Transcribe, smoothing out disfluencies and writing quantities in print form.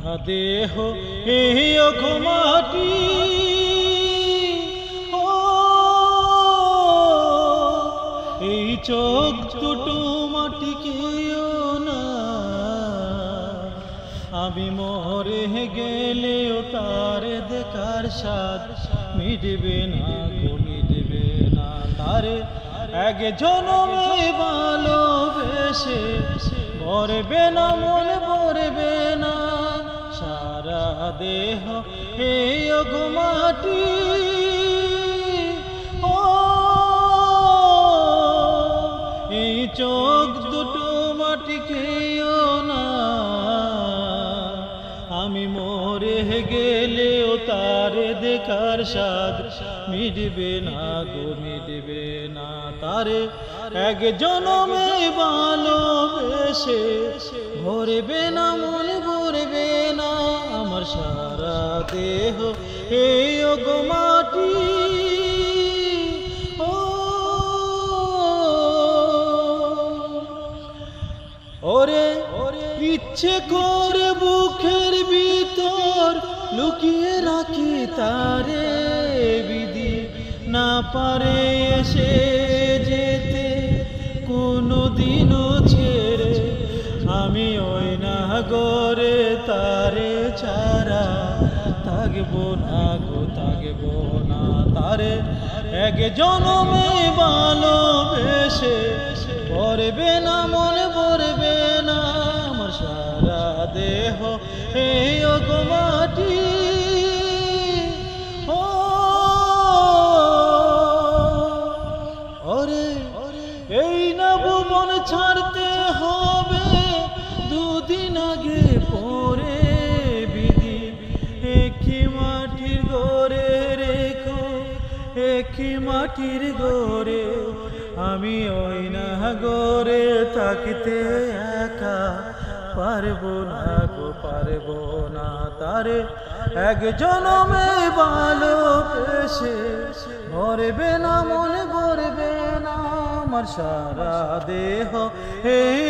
দেহ এই মাটি এই চোখ দুটো মাটি কেও না আমি মরে গেলেও তার দেখার স্বাদ মিটবে না গো মিটবে না তারে এক জনমে ভালোবেসে ভরবে না মন ভরবে না সারা দেহ এই মাটি এই চোখ দুটো মাটি খেও না আমি মরে গেলেও তার দেখার স্বাদ মিটবে না গো মিটবে না তারে এক জনমে ভালোবেসে ভরবে না মন ভরবে না আমার সারা দেহ এই মাটি ওরে ইচ্ছে করে বুকের ভিতর লুকিয়ে রাখি তারে বিধি না পারে এসে যেতে কোনোদিনও ছেড়ে আমি ওই না গরে তারে ছাড়া থাকবো না গো থাকবো না তারে এক জনমে ভালোবেসে ভরবে না মনে ভরবে না আমার সারা দেহ এই মাটি ওরে এই না ভুবন ছাড়তে হবে দুদিন আগে পরে বিধি একই মাটির গড়ে রেখো একই মাটির গড়ে আমি ওই না গড়ে থাকতে একা পারবো না গো পারবো না তারে এক জনমে ভালোবেসে ভরবে না মনে ভরবে না আমার সারা দেহ এই